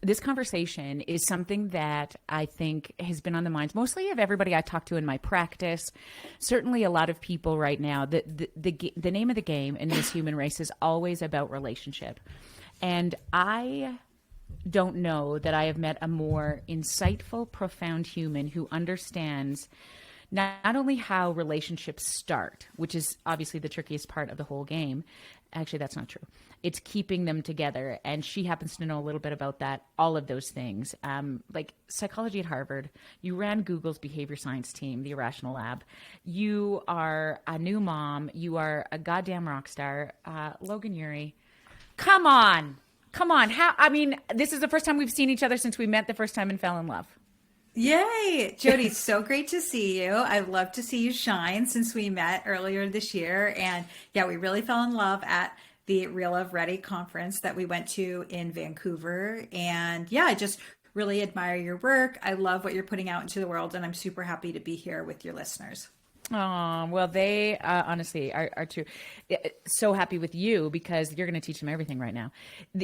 this conversation is something that I think has been on the minds mostly of everybody I talk to in my practice. Certainly, a lot of people right now. The name of the game in this human race is always about relationship, and I don't know that I have met a more insightful, profound human who understands not only how relationships start, which is obviously the trickiest part of the whole game. Actually, that's not true. It's keeping them together. And she happens to know a little bit about that, all of those things. Like psychology at Harvard, you ran Google's behavior science team, the Irrational Lab. You are a new mom. You are a goddamn rock star. Logan Ury, come on. Come on. This is the first time we've seen each other since we met the first time and fell in love. Yay! Jody, so great to see you. I'd love to see you shine since we met earlier this year. And yeah, we really fell in love at the Real Love Ready conference that we went to in Vancouver. And yeah, I just really admire your work. I love what you're putting out into the world, and I'm super happy to be here with your listeners. Oh, well, they honestly are too. So happy with you because you're going to teach them everything right now.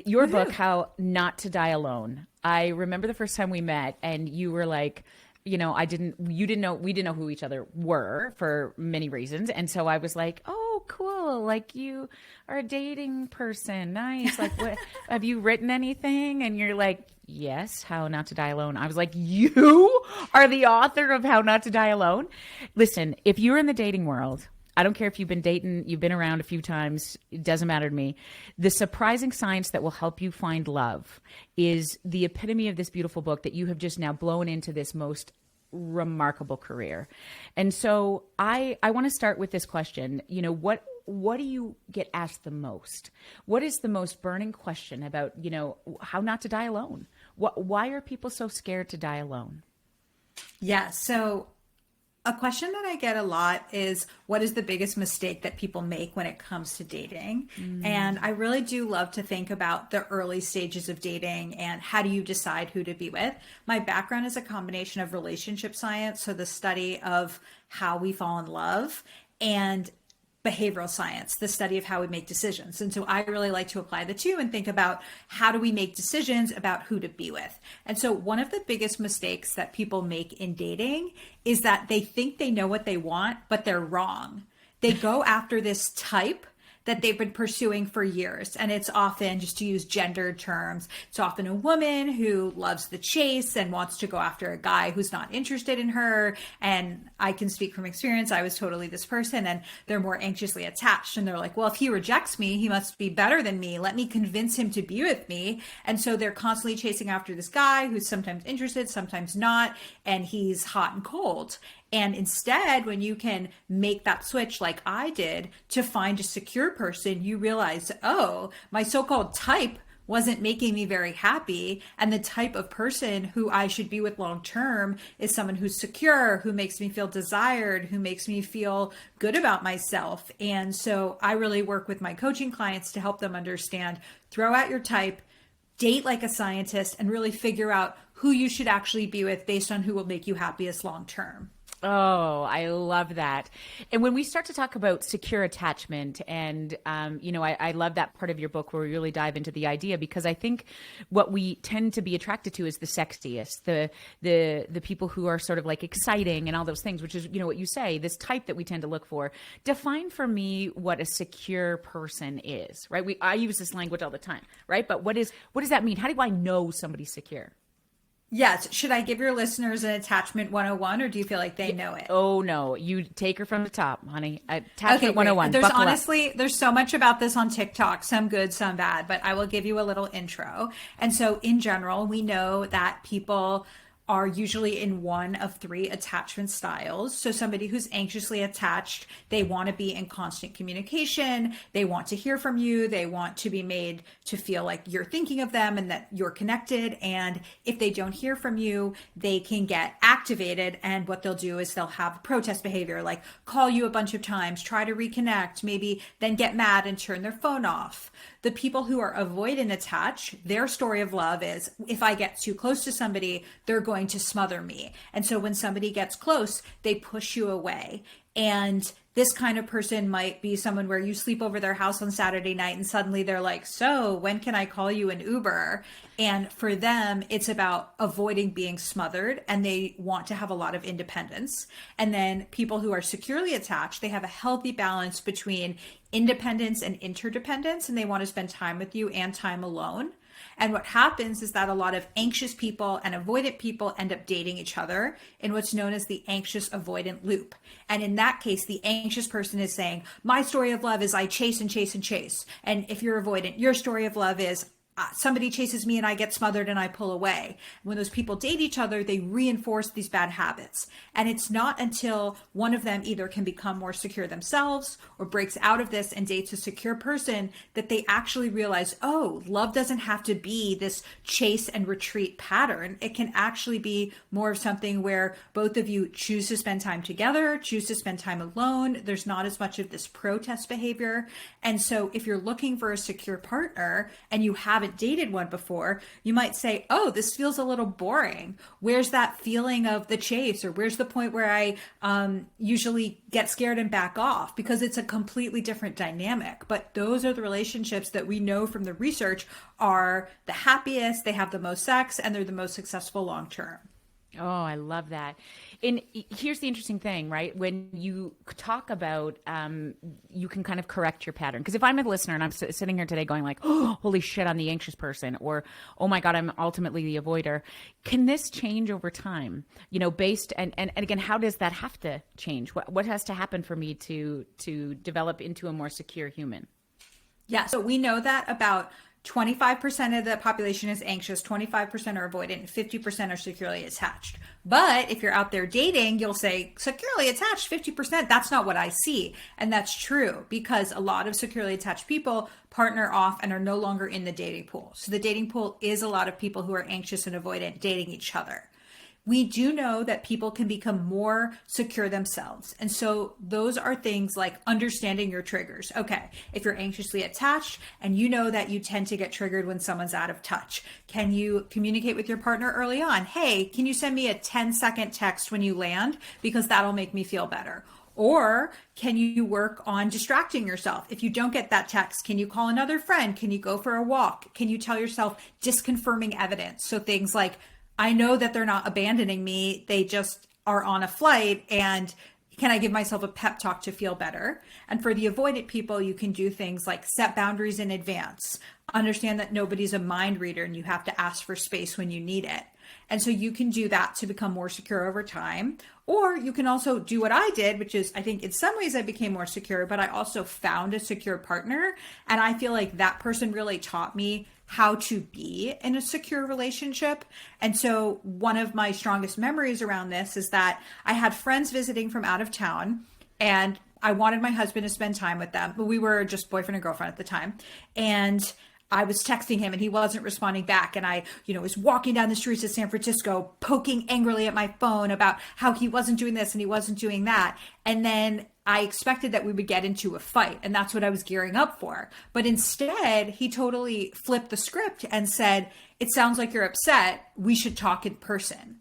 Your book, How Not to Die Alone. I remember the first time we met and you were like, we didn't know who each other were for many reasons. And so I was like, oh, cool. Like you are a dating person. Nice. Like, what, have you written anything? And you're like, yes, How Not to Die Alone. I was like, you are the author of How Not to Die Alone? Listen, if you're in the dating world, I don't care if you've been dating, you've been around a few times, it doesn't matter to me. The surprising science that will help you find love is the epitome of this beautiful book that you have just now blown into this most remarkable career. And so I want to start with this question. What do you get asked the most? What is the most burning question about, how not to die alone? Why are people so scared to die alone? Yeah. So a question that I get a lot is, what is the biggest mistake that people make when it comes to dating? And I really do love to think about the early stages of dating and how do you decide who to be with? My background is a combination of relationship science, so the study of how we fall in love, and behavioral science, the study of how we make decisions. And so I really like to apply the two and think about how do we make decisions about who to be with. And so one of the biggest mistakes that people make in dating is that they think they know what they want, but they're wrong. They go after this type that they've been pursuing for years. And it's often, just to use gendered terms, it's often a woman who loves the chase and wants to go after a guy who's not interested in her. And I can speak from experience. I was totally this person, and they're more anxiously attached. And they're like, well, if he rejects me, he must be better than me. Let me convince him to be with me. And so they're constantly chasing after this guy who's sometimes interested, sometimes not. And he's hot and cold. And instead, when you can make that switch like I did to find a secure person, you realize, oh, my so-called type wasn't making me very happy. And the type of person who I should be with long term is someone who's secure, who makes me feel desired, who makes me feel good about myself. And so I really work with my coaching clients to help them understand, throw out your type, date like a scientist, and really figure out who you should actually be with based on who will make you happiest long term. Oh, I love that. And when we start to talk about secure attachment and, I love that part of your book where we really dive into the idea, because I think what we tend to be attracted to is the sexiest, the people who are sort of like exciting and all those things, which is, what you say, this type that we tend to look for. Define for me what a secure person is, right? I use this language all the time, right? But what does that mean? How do I know somebody's secure? Yes. Should I give your listeners an attachment 101, or do you feel like they know it? Oh, no. You take her from the top, honey. Attachment 101. There's so much about this on TikTok, some good, some bad, but I will give you a little intro. And so in general, we know that people are usually in one of three attachment styles. So somebody who's anxiously attached, they want to be in constant communication. They want to hear from you. They want to be made to feel like you're thinking of them and that you're connected. And if they don't hear from you, they can get activated. And what they'll do is they'll have protest behavior, like call you a bunch of times, try to reconnect, maybe then get mad and turn their phone off. The people who are avoidant attached, their story of love is, if I get too close to somebody, they're going going to smother me. And so when somebody gets close, they push you away. And this kind of person might be someone where you sleep over their house on Saturday night and suddenly they're like, so when can I call you an Uber? And for them, it's about avoiding being smothered, and they want to have a lot of independence. And then people who are securely attached, they have a healthy balance between independence and interdependence, and they want to spend time with you and time alone. And what happens is that a lot of anxious people and avoidant people end up dating each other in what's known as the anxious-avoidant loop. And in that case, the anxious person is saying, my story of love is I chase and chase and chase. And if you're avoidant, your story of love is somebody chases me and I get smothered and I pull away. When those people date each other, they reinforce these bad habits. And it's not until one of them either can become more secure themselves or breaks out of this and dates a secure person that they actually realize, oh, love doesn't have to be this chase and retreat pattern. It can actually be more of something where both of you choose to spend time together, choose to spend time alone. There's not as much of this protest behavior. And so if you're looking for a secure partner and you haven't dated one before, you might say, oh, this feels a little boring. Where's that feeling of the chase? Or where's the point where I usually get scared and back off? Because it's a completely different dynamic. But those are the relationships that we know from the research are the happiest, they have the most sex, and they're the most successful long term. Oh, I love that. And here's the interesting thing, right? When you talk about, you can kind of correct your pattern. Because if I'm a listener and I'm sitting here today going like, oh, holy shit, I'm the anxious person, or, oh my God, I'm ultimately the avoider. Can this change over time? You know, based, and again, how does that have to change? What has to happen for me to develop into a more secure human? Yeah, so we know that about 25% of the population is anxious, 25% are avoidant, and 50% are securely attached. But if you're out there dating, you'll say securely attached, 50%. That's not what I see. And that's true because a lot of securely attached people partner off and are no longer in the dating pool. So the dating pool is a lot of people who are anxious and avoidant dating each other. We do know that people can become more secure themselves. And so those are things like understanding your triggers. Okay, if you're anxiously attached and you know that you tend to get triggered when someone's out of touch, can you communicate with your partner early on? Hey, can you send me a 10-second text when you land? Because that'll make me feel better. Or can you work on distracting yourself? If you don't get that text, can you call another friend? Can you go for a walk? Can you tell yourself disconfirming evidence? So things like, I know that they're not abandoning me. They just are on a flight. And can I give myself a pep talk to feel better? And for the avoidant people, you can do things like set boundaries in advance, understand that nobody's a mind reader and you have to ask for space when you need it. And so you can do that to become more secure over time. Or you can also do what I did, which is I think in some ways I became more secure, but I also found a secure partner. And I feel like that person really taught me how to be in a secure relationship. And so one of my strongest memories around this is that I had friends visiting from out of town and I wanted my husband to spend time with them, but we were just boyfriend and girlfriend at the time. And I was texting him and he wasn't responding back. And I, was walking down the streets of San Francisco, poking angrily at my phone about how he wasn't doing this and he wasn't doing that. And then I expected that we would get into a fight, and that's what I was gearing up for. But instead, he totally flipped the script and said, it sounds like you're upset. We should talk in person.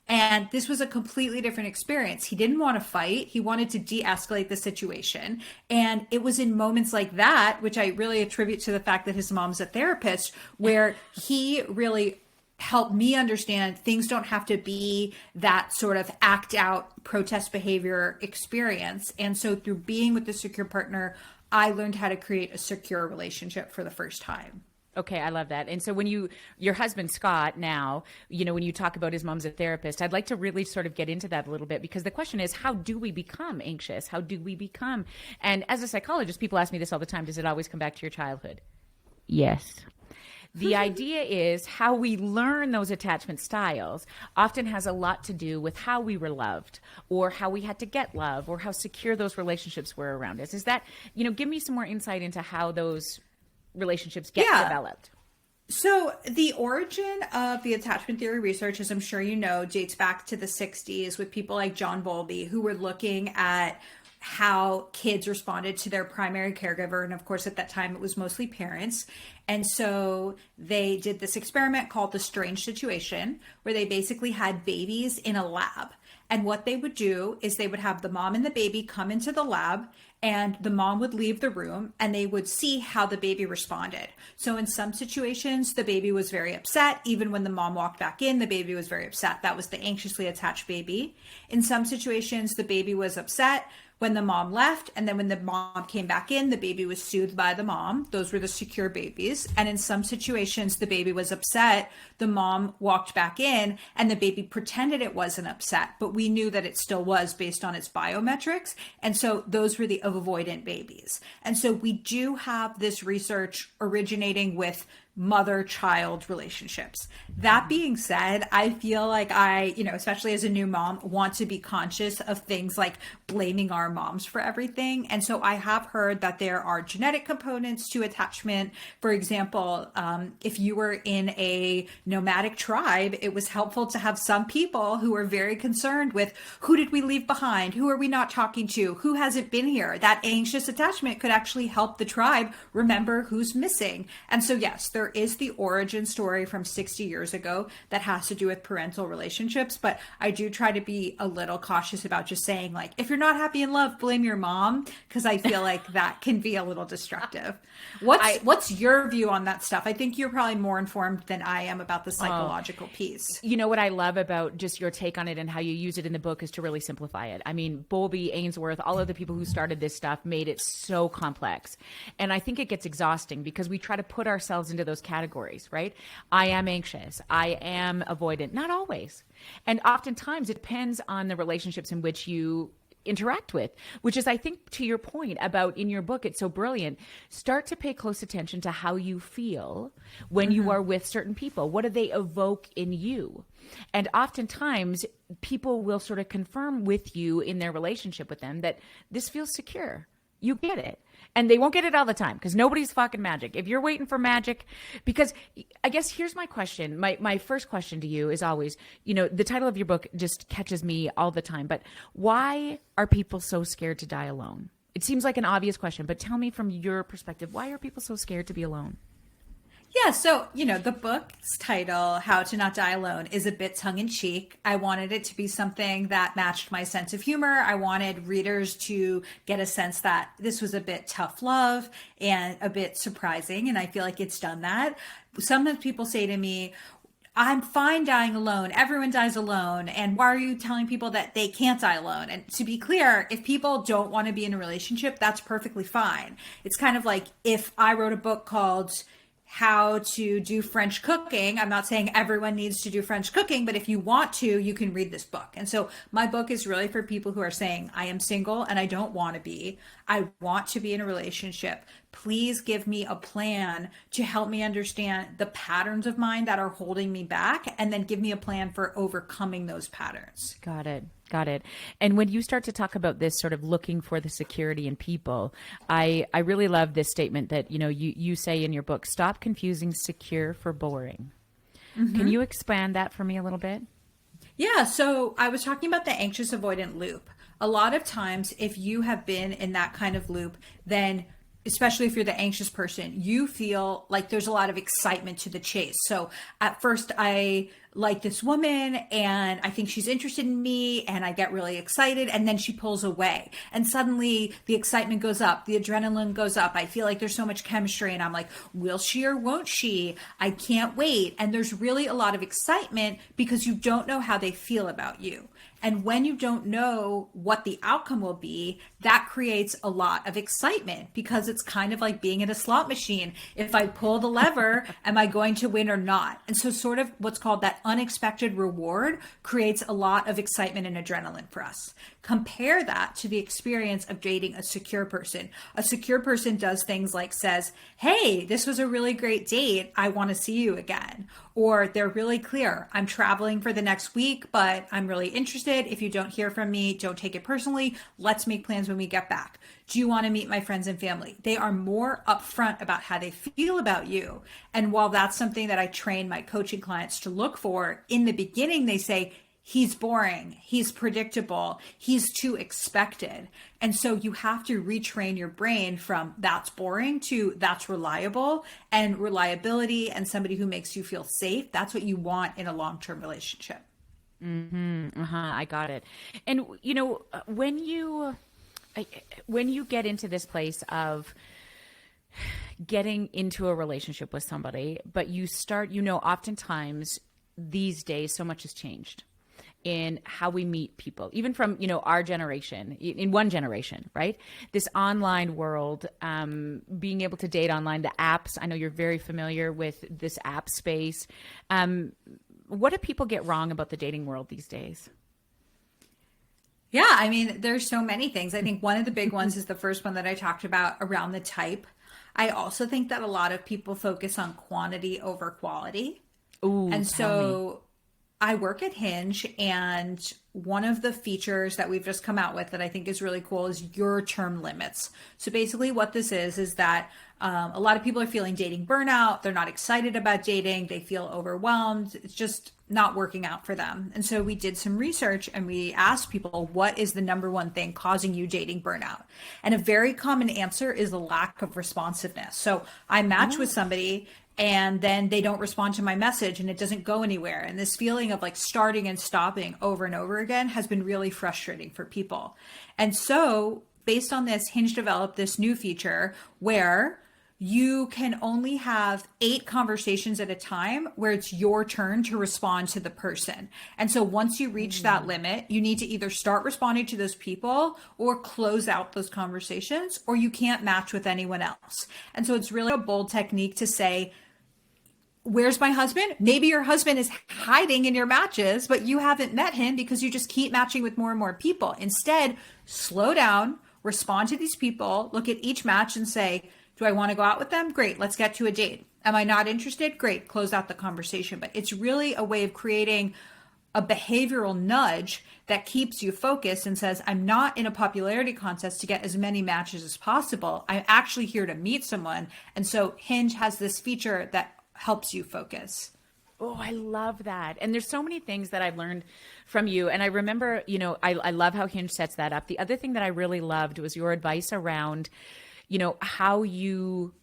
And this was a completely different experience. He didn't want to fight. He wanted to de-escalate the situation. And it was in moments like that, which I really attribute to the fact that his mom's a therapist, where he really helped me understand things don't have to be that sort of act out protest behavior experience. And so through being with the secure partner, I learned how to create a secure relationship for the first time. Okay, I love that. And so when your husband, Scott, now, when you talk about his mom's a therapist, I'd like to really sort of get into that a little bit, because the question is, how do we become anxious? How do we become? And as a psychologist, people ask me this all the time. Does it always come back to your childhood? Yes. The idea is how we learn those attachment styles often has a lot to do with how we were loved or how we had to get love or how secure those relationships were around us. Is that, give me some more insight into how those relationships get developed. So the origin of the attachment theory research, as I'm sure you know, dates back to the 60s with people like John Bowlby, who were looking at how kids responded to their primary caregiver. And of course, at that time, it was mostly parents. And so they did this experiment called the strange situation, where they basically had babies in a lab. And what they would do is they would have the mom and the baby come into the lab, and the mom would leave the room, and they would see how the baby responded. So in some situations, the baby was very upset. Even when the mom walked back in, the baby was very upset. That was the anxiously attached baby. In some situations, the baby was upset when the mom left, and then when the mom came back in, the baby was soothed by the mom. Those were the secure babies. And in some situations, the baby was upset, the mom walked back in, and the baby pretended it wasn't upset, but we knew that it still was based on its biometrics. And so those were the avoidant babies. And so we do have this research originating with mother-child relationships. That being said, I feel like I, especially as a new mom, want to be conscious of things like blaming our moms for everything. And so I have heard that there are genetic components to attachment. For example, if you were in a nomadic tribe, it was helpful to have some people who were very concerned with who did we leave behind? Who are we not talking to? Who hasn't been here? That anxious attachment could actually help the tribe remember who's missing. And so yes, there is the origin story from 60 years ago that has to do with parental relationships, but I do try to be a little cautious about just saying, like, if you're not happy in love, blame your mom, because I feel like that can be a little destructive. What's your view on that stuff? I think you're probably more informed than I am about the psychological piece. You know what I love about just your take on it and how you use it in the book is to really simplify it. I mean, Bowlby, Ainsworth, all of the people who started this stuff made it so complex. And I think it gets exhausting because we try to put ourselves into those categories, right? I am anxious. I am avoidant. Not always. And oftentimes it depends on the relationships in which you interact with, which is, I think, to your point about in your book, it's so brilliant. Start to pay close attention to how you feel when you are with certain people. What do they evoke in you? And oftentimes people will sort of confirm with you in their relationship with them that this feels secure. You get it. And they won't get it all the time because nobody's fucking magic. If you're waiting for magic, because I guess here's my question. My first question to you is always, the title of your book just catches me all the time, but why are people so scared to die alone? It seems like an obvious question, but tell me from your perspective, why are people so scared to be alone? Yeah, so, the book's title, How to Not Die Alone, is a bit tongue-in-cheek. I wanted it to be something that matched my sense of humor. I wanted readers to get a sense that this was a bit tough love and a bit surprising, and I feel like it's done that. Sometimes people say to me, I'm fine dying alone. Everyone dies alone. And why are you telling people that they can't die alone? And to be clear, if people don't want to be in a relationship, that's perfectly fine. It's kind of like if I wrote a book called How to Do French Cooking. I'm not saying everyone needs to do French cooking, but if you want to, you can read this book. And so my book is really for people who are saying, I am single and I don't want to be. I want to be in a relationship. Please give me a plan to help me understand the patterns of mine that are holding me back, and then give me a plan for overcoming those patterns. Got it. And when you start to talk about this sort of looking for the security in people, I really love this statement that, you say in your book, stop confusing secure for boring. Mm-hmm. Can you expand that for me a little bit? Yeah. So I was talking about the anxious avoidant loop. A lot of times, if you have been in that kind of loop, then especially if you're the anxious person, you feel like there's a lot of excitement to the chase. So at first I like this woman and I think she's interested in me and I get really excited, and then she pulls away and suddenly the excitement goes up, the adrenaline goes up. I feel like there's so much chemistry and I'm like, will she or won't she? I can't wait. And there's really a lot of excitement because you don't know how they feel about you. And when you don't know what the outcome will be, that creates a lot of excitement because it's kind of like being in a slot machine. If I pull the lever, am I going to win or not? And so sort of what's called that unexpected reward creates a lot of excitement and adrenaline for us. Compare that to the experience of dating a secure person. A secure person does things like says, hey, this was a really great date. I want to see you again. Or they're really clear. I'm traveling for the next week, but I'm really interested. If you don't hear from me, don't take it personally. Let's make plans when we get back. Do you want to meet my friends and family? They are more upfront about how they feel about you. And while that's something that I train my coaching clients to look for, in the beginning, they say, he's boring, he's predictable, he's too expected. And so you have to retrain your brain from that's boring to that's reliable, and reliability and somebody who makes you feel safe. That's what you want in a long-term relationship. I got it. And when you get into this place of getting into a relationship with somebody, but you start, oftentimes these days so much has changed in how we meet people, even from, our generation, in one generation, right? This online world, being able to date online, the apps. I know you're very familiar with this app space. What do people get wrong about the dating world these days? Yeah, I mean, there's so many things. I think one of the big ones is the first one that I talked about around the type. I also think that a lot of people focus on quantity over quality. Ooh, and so I work at Hinge, and one of the features that we've just come out with that I think is really cool is your term limits. So basically what this is that a lot of people are feeling dating burnout. They're not excited about dating. They feel overwhelmed. It's just not working out for them. And so we did some research and we asked people, what is the number one thing causing you dating burnout? And a very common answer is the lack of responsiveness. So I match with somebody and then they don't respond to my message and it doesn't go anywhere. And this feeling of like starting and stopping over and over again has been really frustrating for people. And so based on this, Hinge developed this new feature where you can only have 8 conversations at a time where it's your turn to respond to the person. And so once you reach that limit, you need to either start responding to those people or close out those conversations, or you can't match with anyone else. And so it's really a bold technique to say, where's my husband? Maybe your husband is hiding in your matches, but you haven't met him because you just keep matching with more and more people. Instead, slow down, respond to these people, look at each match and say, do I want to go out with them? Great, let's get to a date. Am I not interested? Great, close out the conversation. But it's really a way of creating a behavioral nudge that keeps you focused and says, I'm not in a popularity contest to get as many matches as possible. I'm actually here to meet someone. And so Hinge has this feature that helps you focus. Oh, I love that. And there's so many things that I've learned from you. And I remember, I love how Hinge sets that up. The other thing that I really loved was your advice around how you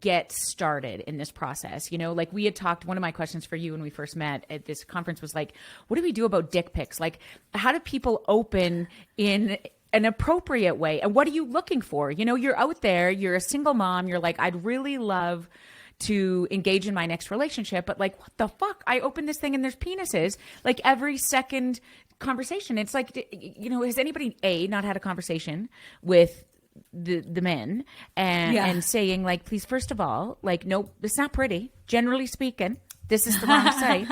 get started in this process. Like we had talked, one of my questions for you when we first met at this conference was like, what do we do about dick pics? Like, how do people open in an appropriate way? And what are you looking for? You're out there, you're a single mom. You're like, I'd really love to engage in my next relationship, but like, what the fuck? I open this thing and there's penises like every second conversation. It's like, has anybody not had a conversation with the men and saying like, please, first of all, like, nope, it's not pretty. Generally speaking, this is the wrong site.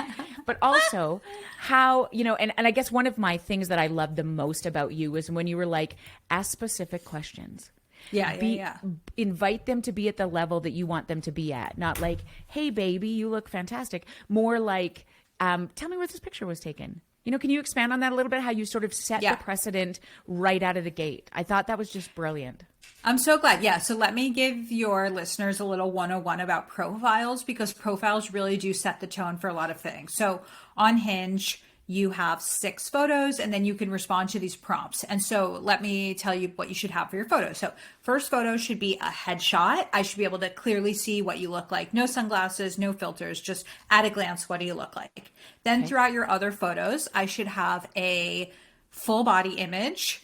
But also how, and I guess one of my things that I love the most about you is when you were like, ask specific questions. Invite them to be at the level that you want them to be at. Not like, hey, baby, you look fantastic. More like, tell me where this picture was taken. Can you expand on that a little bit? How you sort of set the precedent right out of the gate. I thought that was just brilliant. I'm so glad. Yeah. So let me give your listeners a little 101 about profiles, because profiles really do set the tone for a lot of things. So on Hinge, you have 6 photos and then you can respond to these prompts. And so let me tell you what you should have for your photo. So first photo should be a headshot. I should be able to clearly see what you look like. No sunglasses, no filters, just at a glance, what do you look like? Then throughout your other photos, I should have a full body image,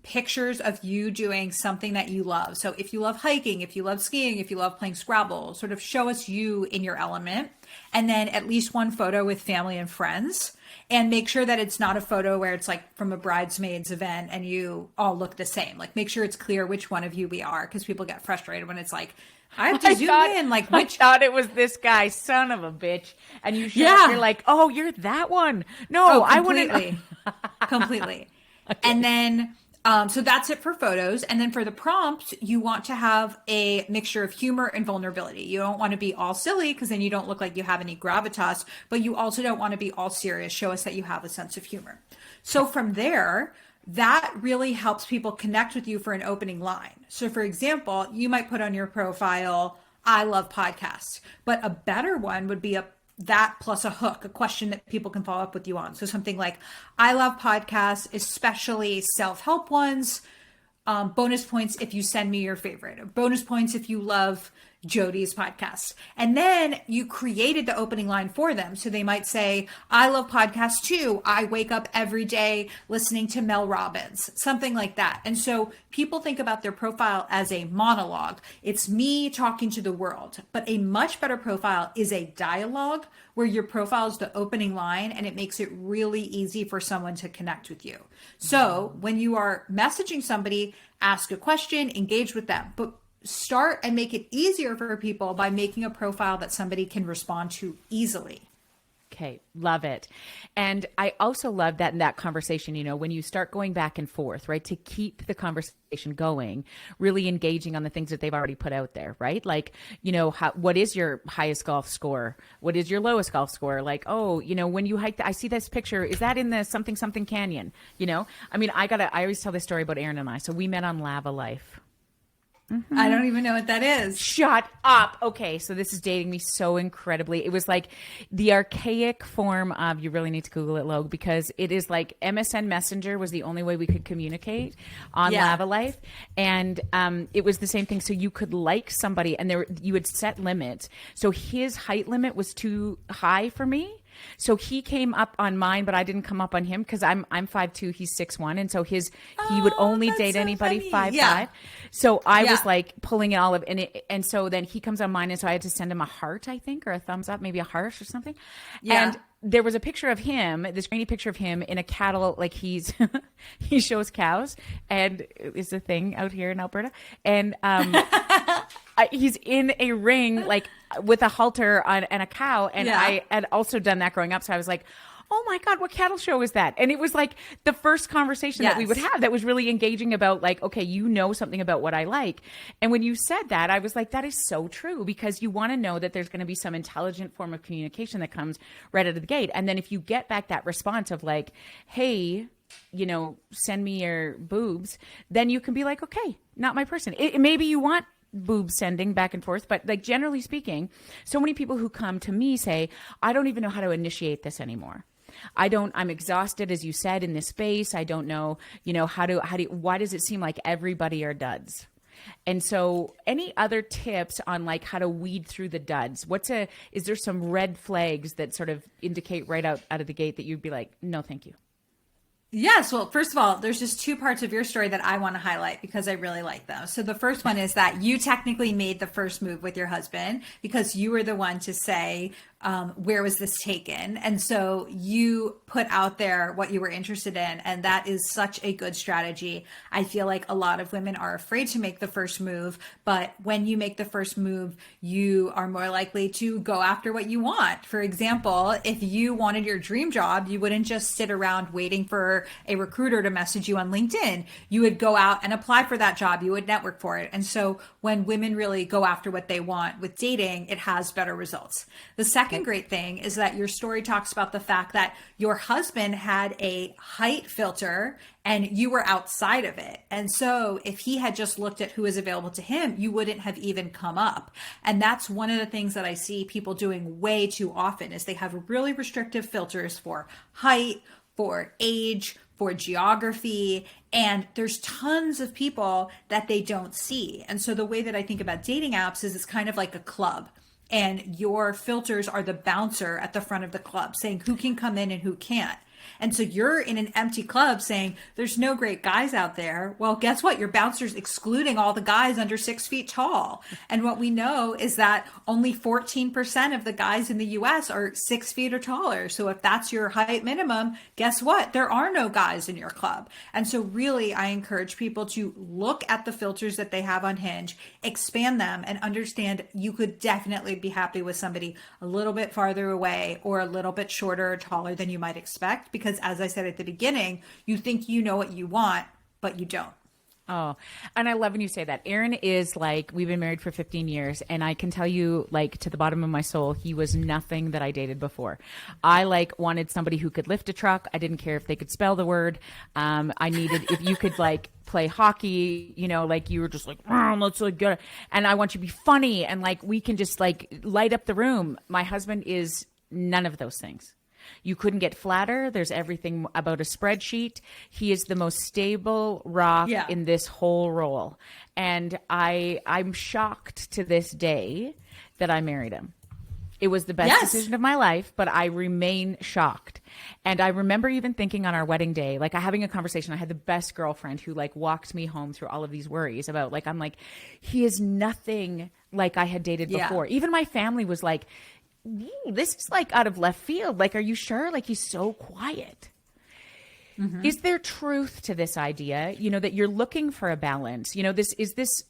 pictures of you doing something that you love. So if you love hiking, if you love skiing, if you love playing Scrabble, sort of show us you in your element. And then at least one photo with family and friends. And make sure that it's not a photo where it's like from a bridesmaids event and you all look the same. Like make sure it's clear which one of you we are, because people get frustrated when it's like, I have to zoom in. Like which... I thought it was this guy, son of a bitch. And you show up, you're like, oh, you're that one. No, I wouldn't. Completely. Okay. And then... so that's it for photos. And then for the prompts, you want to have a mixture of humor and vulnerability. You don't want to be all silly because then you don't look like you have any gravitas, but you also don't want to be all serious. Show us that you have a sense of humor. So from there, that really helps people connect with you for an opening line. So for example, you might put on your profile, I love podcasts, but a better one would be a that plus a hook, a question that people can follow up with you on. So something like, I love podcasts, especially self-help ones. Bonus points if you send me your favorite. Or bonus points if you love Jody's podcast. And then you created the opening line for them. So they might say, I love podcasts too. I wake up every day listening to Mel Robbins, something like that. And so people think about their profile as a monologue. It's me talking to the world. But a much better profile is a dialogue where your profile is the opening line and it makes it really easy for someone to connect with you. So when you are messaging somebody, ask a question, engage with them, but start and make it easier for people by making a profile that somebody can respond to easily. Okay, love it. And I also love that in that conversation, when you start going back and forth, right, to keep the conversation going, really engaging on the things that they've already put out there, right? Like, what is your highest golf score? What is your lowest golf score? Like, when you hike, I see this picture, is that in the something, something canyon? I always tell this story about Aaron and I. So we met on Lava Life. Mm-hmm. I don't even know what that is. Shut up. Okay, so this is dating me so incredibly. It was like the archaic form of, you really need to Google it, Logan, because it is like MSN Messenger was the only way we could communicate on Lava Life. And it was the same thing. So you could like somebody and you would set limits. So his height limit was too high for me. So he came up on mine, but I didn't come up on him because I'm 5'2", he's 6'1", and so he would only date anybody 5'5". So I was like pulling it all of, and so then he comes on mine, and so I had to send him a heart, I think, or a thumbs up, maybe a heart or something. Yeah. And there was a picture of him, this grainy picture of him in a cattle, like he shows cows, and it's a thing out here in Alberta, and he's in a ring, like with a halter and a cow. And I had also done that growing up. So I was like, oh my God, what cattle show is that? And it was like the first conversation that we would have that was really engaging about like, okay, something about what I like. And when you said that, I was like, that is so true, because you want to know that there's going to be some intelligent form of communication that comes right out of the gate. And then if you get back that response of like, hey, send me your boobs, then you can be like, okay, not my person. Maybe you want boob sending back and forth, but like generally speaking, so many people who come to me say, I don't even know how to initiate this anymore. I'm exhausted, as you said, in this space. I don't know, why does it seem like everybody are duds? And so any other tips on like how to weed through the duds? Is there some red flags that sort of indicate right out of the gate that you'd be like, no, thank you? Yes. Well, first of all, there's just two parts of your story that I want to highlight because I really like them. So the first one is that you technically made the first move with your husband because you were the one to say, where was this taken? And so you put out there what you were interested in. And that is such a good strategy. I feel like a lot of women are afraid to make the first move, but when you make the first move, you are more likely to go after what you want. For example, if you wanted your dream job, you wouldn't just sit around waiting for a recruiter to message you on LinkedIn. You would go out and apply for that job. You would network for it. And so when women really go after what they want with dating, it has better results. The second great thing is that your story talks about the fact that your husband had a height filter and you were outside of it. And so if he had just looked at who was available to him, you wouldn't have even come up. And that's one of the things that I see people doing way too often is they have really restrictive filters for height, for age, for geography, and there's tons of people that they don't see. And so the way that I think about dating apps is it's kind of like a club. And your filters are the bouncer at the front of the club saying who can come in and who can't. And so you're in an empty club saying there's no great guys out there. Well, guess what? Your bouncer's excluding all the guys under 6 feet tall. And what we know is that only 14% of the guys in the US are 6 feet or taller. So if that's your height minimum, guess what? There are no guys in your club. And so really, I encourage people to look at the filters that they have on Hinge, expand them, and understand you could definitely be happy with somebody a little bit farther away or a little bit shorter or taller than you might expect. Because as I said at the beginning, you think you know what you want, but you don't. Oh, and I love when you say that. Aaron is like, we've been married for 15 years, and I can tell you, like, to the bottom of my soul, he was nothing that I dated before. I like wanted somebody who could lift a truck. I didn't care if they could spell the word. I needed, if you could like play hockey, you know, like you were just like, let's look good. And I want you to be funny. And like, we can just like light up the room. My husband is none of those things. You couldn't get flatter. There's everything about a spreadsheet. He is the most stable rock in this whole role. And I'm shocked to this day that I married him. It was the best decision of my life, but I remain shocked. And I remember even thinking on our wedding day, like having a conversation. I had the best girlfriend who like walked me home through all of these worries about like, I'm like, he is nothing like I had dated before. Even my family was like, this is like out of left field. Like, are you sure? Like, he's so quiet. Mm-hmm. Is there truth to this idea, that you're looking for a balance? This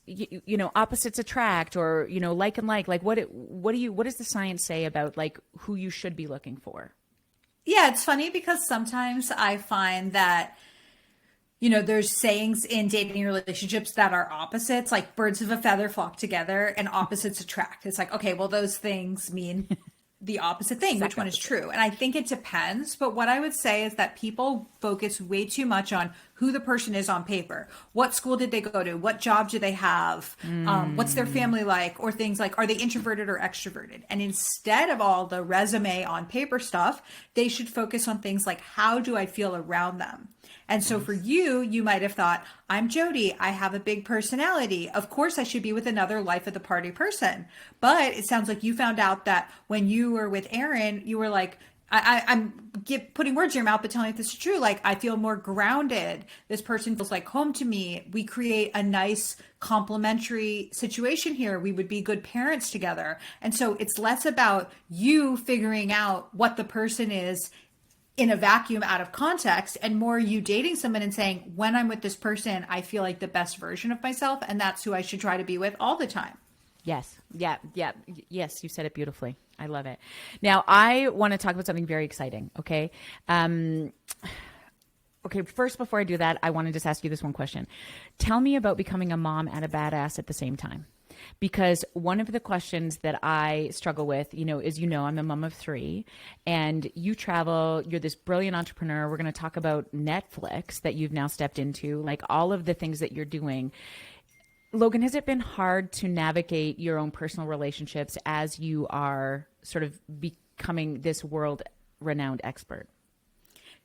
opposites attract, or, like and like what does the science say about like who you should be looking for? Yeah, it's funny because sometimes I find that, there's sayings in dating relationships that are opposites, like birds of a feather flock together and opposites attract. It's like, okay, well, those things mean the opposite thing. Which one is true? And I think it depends. But what I would say is that people focus way too much on who the person is on paper. What school did they go to? What job do they have? What's their family like? Or things like, are they introverted or extroverted? And instead of all the resume on paper stuff, they should focus on things like, how do I feel around them? And so for you might have thought, I'm Jody. I have a big personality. Of course, I should be with another life of the party person. But it sounds like you found out that when you were with Aaron, you were like, I'm putting words in your mouth, but telling if this is true. Like, I feel more grounded. This person feels like home to me. We create a nice complementary situation here. We would be good parents together. And so it's less about you figuring out what the person is in a vacuum out of context, and more you dating someone and saying, when I'm with this person, I feel like the best version of myself. And that's who I should try to be with all the time. Yes. Yeah. Yes. You said it beautifully. I love it. Now I want to talk about something very exciting. Okay. Okay. First, before I do that, I want to just ask you this one question. Tell me about becoming a mom and a badass at the same time. Because one of the questions that I struggle with, is, I'm a mom of 3 and you travel, you're this brilliant entrepreneur. We're going to talk about Netflix that you've now stepped into, like all of the things that you're doing. Logan, has it been hard to navigate your own personal relationships as you are sort of becoming this world-renowned expert?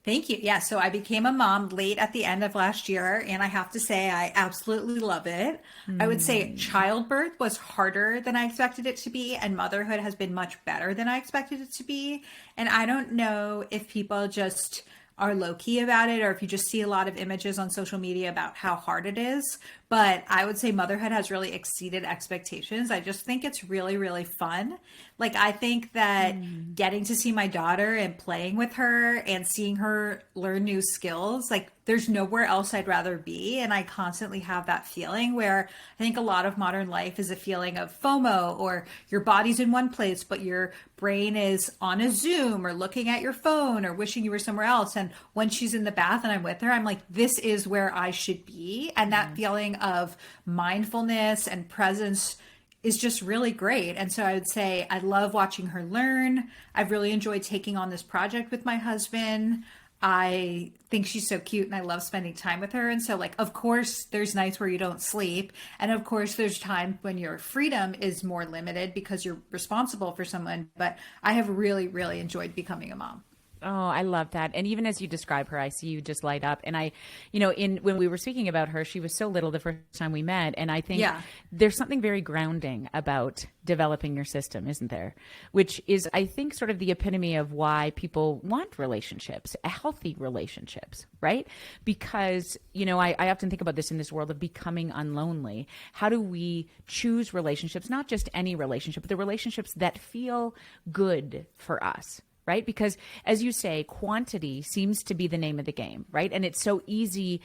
Thank you. Yeah. So I became a mom late at the end of last year, and I have to say I absolutely love it. I would say childbirth was harder than I expected it to be, and motherhood has been much better than I expected it to be. And I don't know if people just are low-key about it, or if you just see a lot of images on social media about how hard it is. But I would say motherhood has really exceeded expectations. I just think it's really, really fun. Like, I think that getting to see my daughter and playing with her and seeing her learn new skills, like, there's nowhere else I'd rather be. And I constantly have that feeling where I think a lot of modern life is a feeling of FOMO, or your body's in one place, but your brain is on a Zoom or looking at your phone or wishing you were somewhere else. And when she's in the bath and I'm with her, I'm like, this is where I should be. And that feeling of mindfulness and presence is just really great. And so I would say I love watching her learn. I've really enjoyed taking on this project with my husband. I think she's so cute and I love spending time with her. And so, like, of course, there's nights where you don't sleep. And of course, there's times when your freedom is more limited because you're responsible for someone. But I have really, really enjoyed becoming a mom. Oh, I love that. And even as you describe her, I see you just light up. And I, when we were speaking about her, she was so little the first time we met. And I think there's something very grounding about developing your system, isn't there? Which is, I think, sort of the epitome of why people want relationships, healthy relationships, right? Because, I often think about this in this world of becoming unlonely. How do we choose relationships, not just any relationship, but the relationships that feel good for us? Right? Because as you say, quantity seems to be the name of the game, right? And it's so easier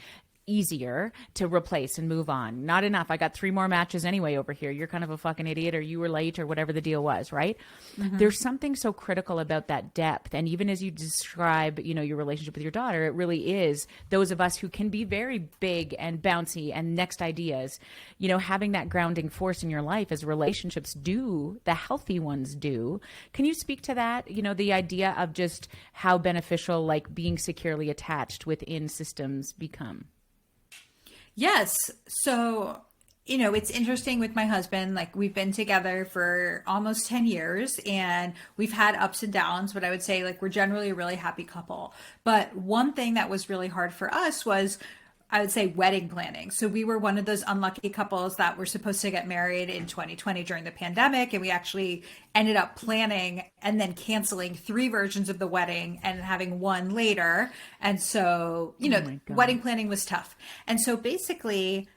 to replace and move on. Not enough. I got 3 more matches anyway over here. You're kind of a fucking idiot, or you were late, or whatever the deal was, right? Mm-hmm. There's something so critical about that depth. And even as you describe, your relationship with your daughter, it really is those of us who can be very big and bouncy and next ideas, having that grounding force in your life as relationships do, the healthy ones do. Can you speak to that? The idea of just how beneficial, like, being securely attached within systems become? Yes. So it's interesting with my husband. Like, we've been together for almost 10 years and we've had ups and downs, but I would say, like, we're generally a really happy couple. But one thing that was really hard for us was, I would say, wedding planning. So we were one of those unlucky couples that were supposed to get married in 2020 during the pandemic. And we actually ended up planning and then canceling 3 versions of the wedding and having one later. And so, wedding planning was tough. And so basically,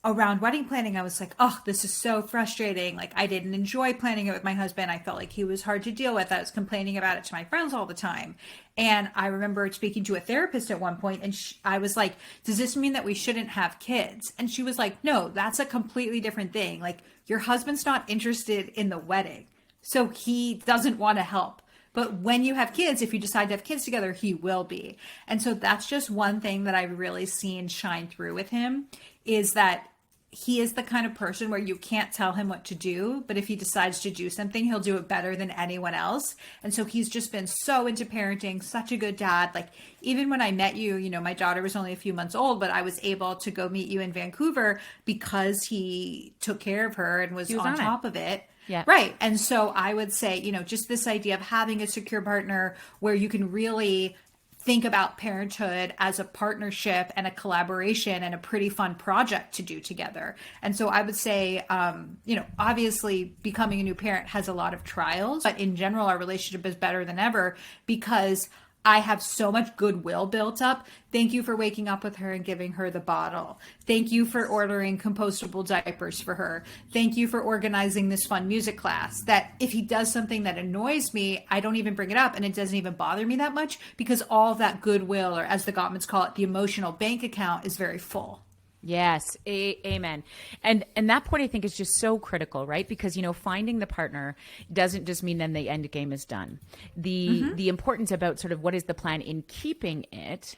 around wedding planning, I was like, oh, this is so frustrating. Like, I didn't enjoy planning it with my husband. I felt like he was hard to deal with. I was complaining about it to my friends all the time. And I remember speaking to a therapist at one point, and I was like, does this mean that we shouldn't have kids? And she was like, no, that's a completely different thing. Like, your husband's not interested in the wedding, so he doesn't want to help. But when you have kids, if you decide to have kids together, he will be. And so that's just one thing that I've really seen shine through with him, is that he is the kind of person where you can't tell him what to do, but if he decides to do something, he'll do it better than anyone else. And so he's just been so into parenting, such a good dad. Like, even when I met you, my daughter was only a few months old, but I was able to go meet you in Vancouver because he took care of her and was on top of it. Yeah. Right. And so I would say, just this idea of having a secure partner where you can really think about parenthood as a partnership and a collaboration and a pretty fun project to do together. And so I would say, obviously becoming a new parent has a lot of trials, but in general, our relationship is better than ever because I have so much goodwill built up. Thank you for waking up with her and giving her the bottle. Thank you for ordering compostable diapers for her. Thank you for organizing this fun music class. That if he does something that annoys me, I don't even bring it up and it doesn't even bother me that much because all of that goodwill, or as the Gottmans call it, the emotional bank account, is very full. Yes. Amen. And that point I think is just so critical, right? Because, finding the partner doesn't just mean then the end game is done. The importance about sort of what is the plan in keeping it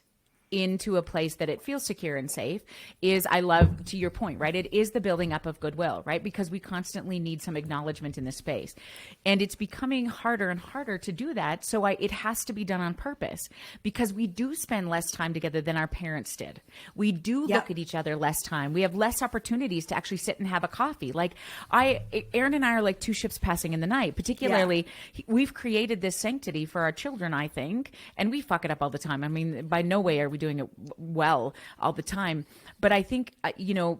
into a place that it feels secure and safe is, I love, to your point, right? It is the building up of goodwill, right? Because we constantly need some acknowledgement in this space. And it's becoming harder and harder to do that. So it has to be done on purpose because we do spend less time together than our parents did. We do look at each other less time. We have less opportunities to actually sit and have a coffee. Like Aaron and I are like 2 ships passing in the night, particularly we've created this sanctity for our children, I think, and we fuck it up all the time. I mean, by no way are we doing it well all the time. But I think,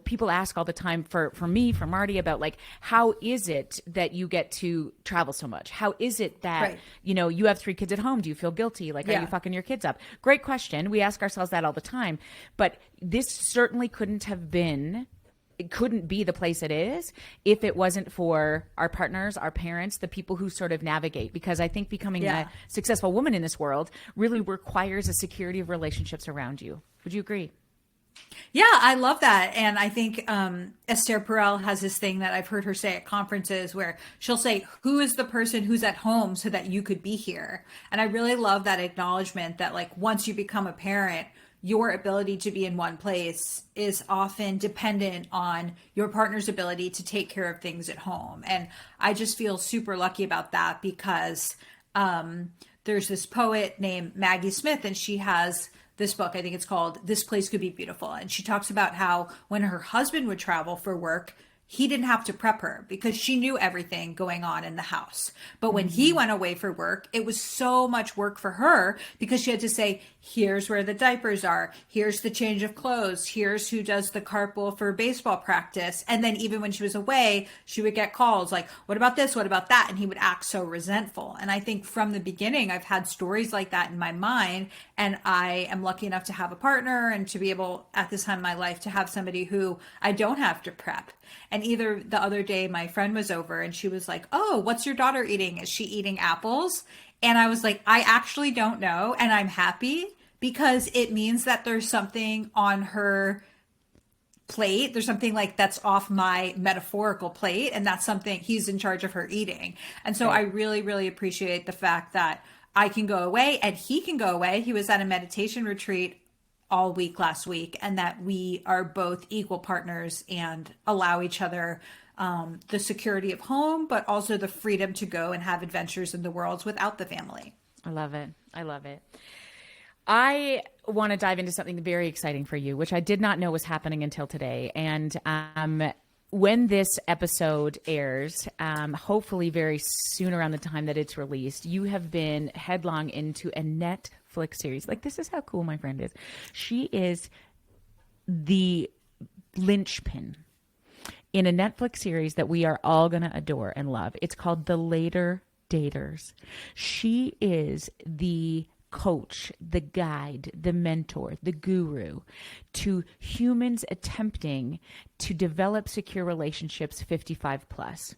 people ask all the time for me, for Marty, about like, how is it that you get to travel so much? How is it that, you have 3 kids at home? Do you feel guilty? Like, are you fucking your kids up? Great question. We ask ourselves that all the time. But this certainly couldn't be the place it is if it wasn't for our partners, our parents, the people who sort of navigate. Because I think becoming a successful woman in this world really requires a security of relationships around you. Would you agree? Yeah, I love that. And I think Esther Perel has this thing that I've heard her say at conferences where she'll say, who is the person who's at home so that you could be here? And I really love that acknowledgement that, like, once you become a parent, your ability to be in one place is often dependent on your partner's ability to take care of things at home. And I just feel super lucky about that because there's this poet named Maggie Smith, and she has this book, I think it's called This Place Could Be Beautiful. And she talks about how when her husband would travel for work, he didn't have to prep her because she knew everything going on in the house. But when he went away for work, it was so much work for her because she had to say, here's where the diapers are. Here's the change of clothes. Here's who does the carpool for baseball practice. And then even when she was away, she would get calls like, what about this? What about that? And he would act so resentful. And I think from the beginning, I've had stories like that in my mind. And I am lucky enough to have a partner and to be able at this time in my life to have somebody who I don't have to prep. And either the other day, my friend was over and she was like, oh, what's your daughter eating? Is she eating apples? And I was like, I actually don't know. And I'm happy because it means that there's something on her plate. There's something like that's off my metaphorical plate. And that's something he's in charge of her eating. And so I really, really appreciate the fact that I can go away and he can go away. He was at a meditation retreat all week last week, and that we are both equal partners and allow each other the security of home, but also the freedom to go and have adventures in the world without the family. I love it. I love it. I want to dive into something very exciting for you, which I did not know was happening until today. And when this episode airs, hopefully very soon around the time that it's released, you have been headlong into a Netflix series. Like, this is how cool my friend is. She is the linchpin in a Netflix series that we are all going to adore and love. It's called The Later Daters. She is the coach, the guide, the mentor, the guru to humans attempting to develop secure relationships 55 plus.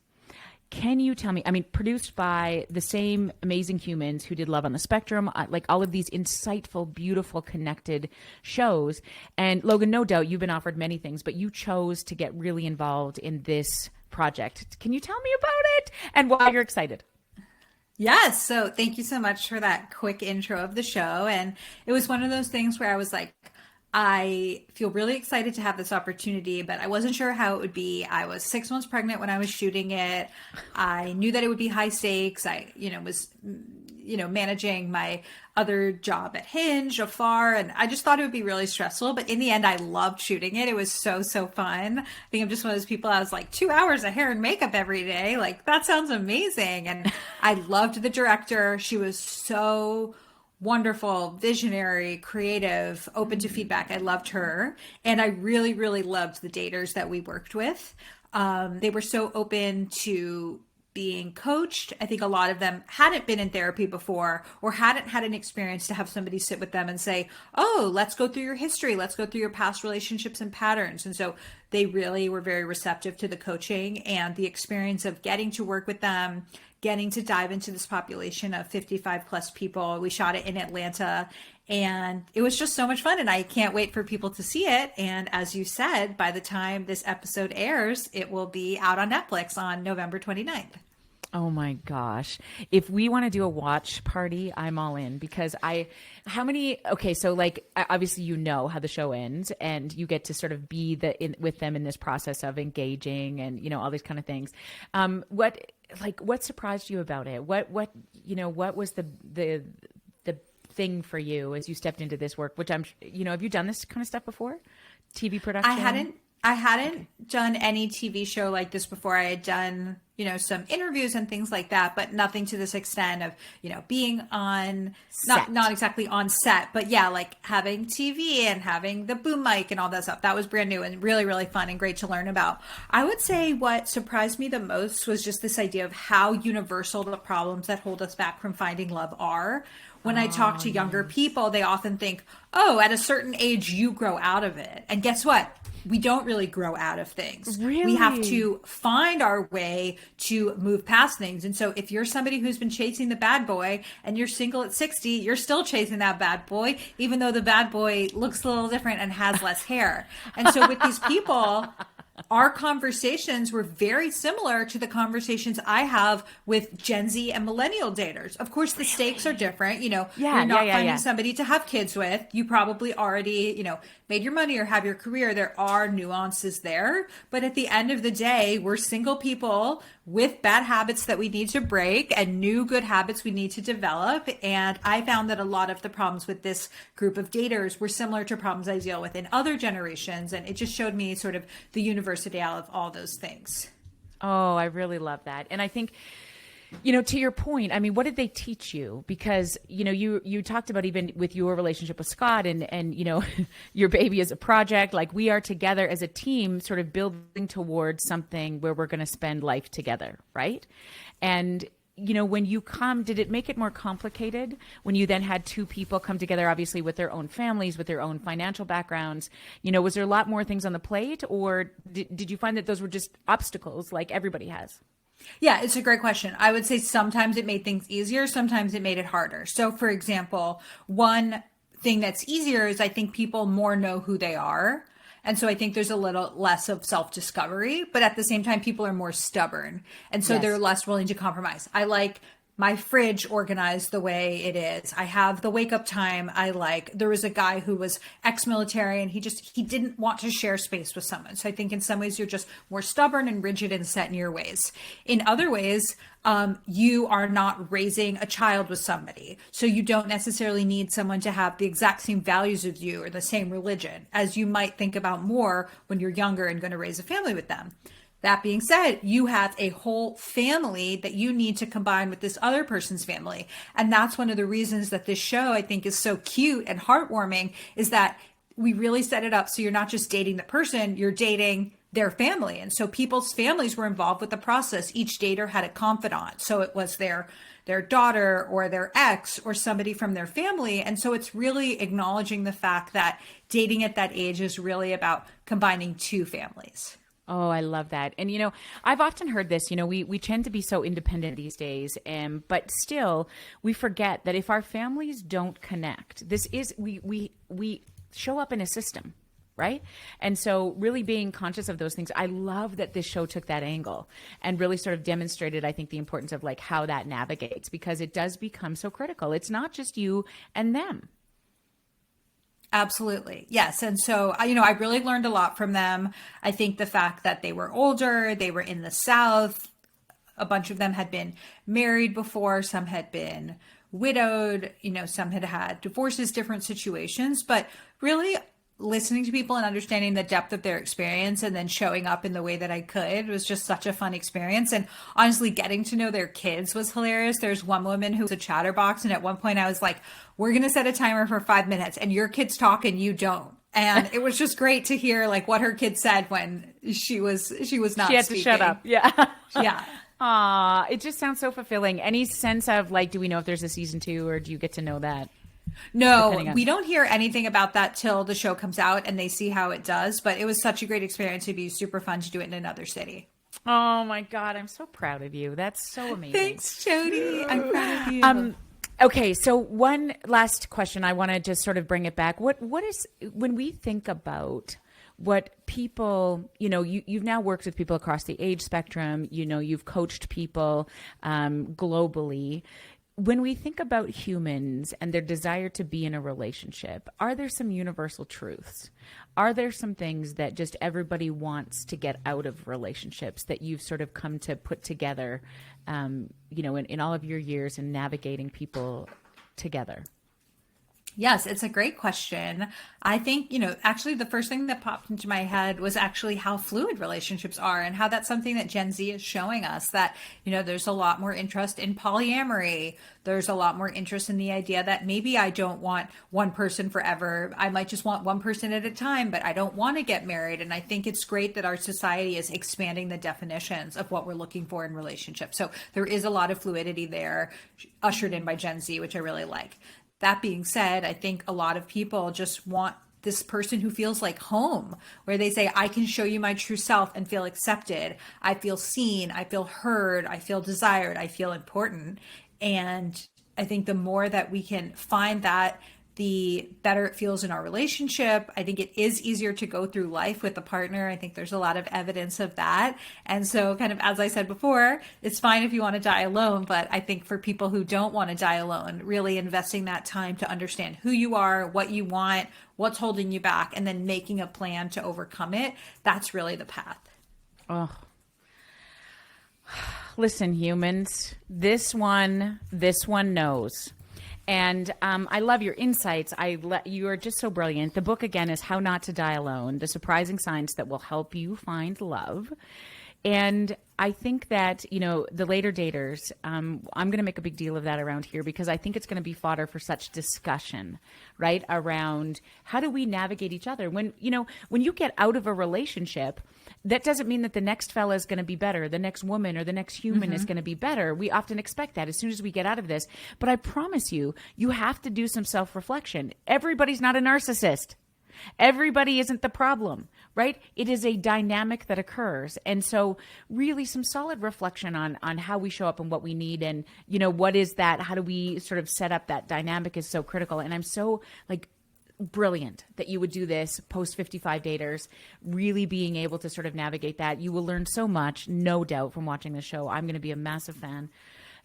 Can you tell me, I mean, produced by the same amazing humans who did Love on the Spectrum, like all of these insightful, beautiful, connected shows. And Logan, no doubt you've been offered many things, but you chose to get really involved in this project. Can you tell me about it and why you're excited? Yes. So thank you so much for that quick intro of the show. And it was one of those things where I was like, I feel really excited to have this opportunity, but I wasn't sure how it would be. I was 6 months pregnant when I was shooting it. I knew that it would be high stakes. I, was, managing my other job at Hinge afar. And I just thought it would be really stressful. But in the end, I loved shooting it. It was so, so fun. I think I'm just one of those people. I was like 2 hours of hair and makeup every day. Like, that sounds amazing. And I loved the director. She was so wonderful, visionary, creative, open to feedback. I loved her. And I really, really loved the daters that we worked with. They were so open to being coached. I think a lot of them hadn't been in therapy before or hadn't had an experience to have somebody sit with them and say, oh, let's go through your history. Let's go through your past relationships and patterns. And so they really were very receptive to the coaching and the experience of getting to work with them, getting to dive into this population of 55 plus people. We shot it in Atlanta and it was just so much fun. And I can't wait for people to see it. And as you said, by the time this episode airs, it will be out on Netflix on November 29th. Oh my gosh. If we want to do a watch party, I'm all in because so like, obviously, how the show ends and you get to sort of be with them in this process of engaging and, all these kind of things. What surprised you about it? What was the thing for you as you stepped into this work, which have you done this kind of stuff before? TV production? I hadn't done any TV show like this before. I had done, some interviews and things like that, but nothing to this extent of, being on, not exactly on set, but yeah, like having TV and having the boom mic and all that stuff. That was brand new and really, really fun and great to learn about. I would say what surprised me the most was just this idea of how universal the problems that hold us back from finding love are. When I talk to younger people, they often think, oh, at a certain age, you grow out of it. And guess what? We don't really grow out of things. Really? We have to find our way to move past things. And so if you're somebody who's been chasing the bad boy and you're single at 60, you're still chasing that bad boy, even though the bad boy looks a little different and has less hair. And so with these people, our conversations were very similar to the conversations I have with Gen Z and millennial daters. Of course, the stakes are different. You're not finding somebody to have kids with. You probably already, made your money or have your career. There are nuances there. But at the end of the day, we're single people with bad habits that we need to break and new good habits we need to develop. And I found that a lot of the problems with this group of daters were similar to problems I deal with in other generations. And it just showed me sort of the universality of all those things. Oh, I really love that. And I think, to your point, I mean, what did they teach you? Because, you talked about even with your relationship with Scott and your baby is a project, like we are together as a team, sort of building towards something where we're going to spend life together. Right. And, when you did it make it more complicated when you then had two people come together, obviously with their own families, with their own financial backgrounds? Was there a lot more things on the plate, or did you find that those were just obstacles like everybody has? Yeah, it's a great question. I would say sometimes it made things easier, sometimes it made it harder. So for example, one thing that's easier is I think people more know who they are. And so I think there's a little less of self-discovery, but at the same time, people are more stubborn. And so they're less willing to compromise. I like my fridge organized the way it is. I have the wake up time I like. There was a guy who was ex-military and he didn't want to share space with someone. So I think in some ways you're just more stubborn and rigid and set in your ways. In other ways, you are not raising a child with somebody. So you don't necessarily need someone to have the exact same values as you or the same religion as you might think about more when you're younger and going to raise a family with them. That being said, you have a whole family that you need to combine with this other person's family. And that's one of the reasons that this show, I think, is so cute and heartwarming, is that we really set it up so you're not just dating the person, you're dating their family. And so people's families were involved with the process. Each dater had a confidant. So it was their daughter or their ex or somebody from their family. And so it's really acknowledging the fact that dating at that age is really about combining two families. Oh, I love that. And, I've often heard this, we tend to be so independent these days, but still we forget that if our families don't connect, we show up in a system, right? And so really being conscious of those things, I love that this show took that angle and really sort of demonstrated, I think, the importance of like how that navigates, because it does become so critical. It's not just you and them. Absolutely. Yes. And so, I really learned a lot from them. I think the fact that they were older, they were in the South, a bunch of them had been married before, some had been widowed, some had had divorces, different situations, but really listening to people and understanding the depth of their experience and then showing up in the way that I could was just such a fun experience. And honestly, getting to know their kids was hilarious. There's one woman who was a chatterbox. And at one point I was like, we're going to set a timer for 5 minutes and your kids talk and you don't. And it was just great to hear like what her kids said when she was not She had speaking. to shut up. Yeah. Yeah. Aw, it just sounds so fulfilling. Any sense of like, do we know if there's a season 2 or do you get to know that? No, we don't hear anything about that till the show comes out and they see how it does. But it was such a great experience. It'd be super fun to do it in another city. Oh my God, I'm so proud of you. That's so amazing. Thanks, Jody. I'm proud of you. Okay, so one last question. I want to just sort of bring it back. What is, when we think about what people, you've now worked with people across the age spectrum, you've coached people globally. When we think about humans and their desire to be in a relationship, are there some universal truths? Are there some things that just everybody wants to get out of relationships that you've sort of come to put together, in all of your years in navigating people together? Yes, it's a great question. I think, actually the first thing that popped into my head was actually how fluid relationships are and how that's something that Gen Z is showing us that, there's a lot more interest in polyamory. There's a lot more interest in the idea that maybe I don't want one person forever. I might just want one person at a time, but I don't want to get married. And I think it's great that our society is expanding the definitions of what we're looking for in relationships. So there is a lot of fluidity there ushered in by Gen Z, which I really like. That being said, I think a lot of people just want this person who feels like home, where they say, I can show you my true self and feel accepted. I feel seen. I feel heard. I feel desired. I feel important. And I think the more that we can find that, the better it feels in our relationship. I think it is easier to go through life with a partner. I think there's a lot of evidence of that. And so kind of, as I said before, it's fine if you want to die alone. But I think for people who don't want to die alone, really investing that time to understand who you are, what you want, what's holding you back, and then making a plan to overcome it. That's really the path. Oh, listen, humans, this one knows. And I love your insights. You are just so brilliant. The book, again, is How Not to Die Alone, The Surprising Science That Will Help You Find Love. And I think that, the later daters, I'm going to make a big deal of that around here because I think it's going to be fodder for such discussion, right? Around how do we navigate each other? When you get out of a relationship, that doesn't mean that the next fella is going to be better. The next woman or the next human is going to be better. We often expect that as soon as we get out of this. But I promise you, you have to do some self-reflection. Everybody's not a narcissist. Everybody isn't the problem, right? It is a dynamic that occurs. And so really some solid reflection on how we show up and what we need and, what is that? How do we sort of set up that dynamic is so critical. And I'm so brilliant that you would do this post 55 daters, really being able to sort of navigate that. You will learn so much, no doubt, from watching the show. I'm going to be a massive fan.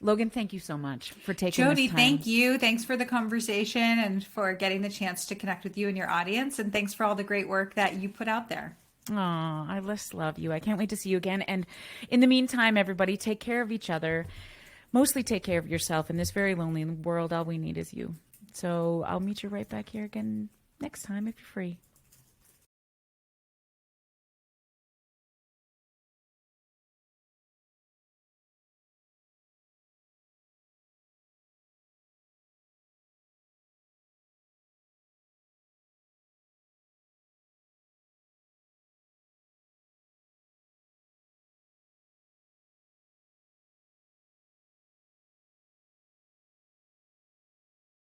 Logan, thank you so much for taking Jody, this time. thank you. Thanks for the conversation and for getting the chance to connect with you and your audience. And thanks for all the great work that you put out there. Oh, I just love you. I can't wait to see you again. And in the meantime, everybody, take care of each other. Mostly take care of yourself. In this very lonely world, all we need is you. So I'll meet you right back here again next time if you're free.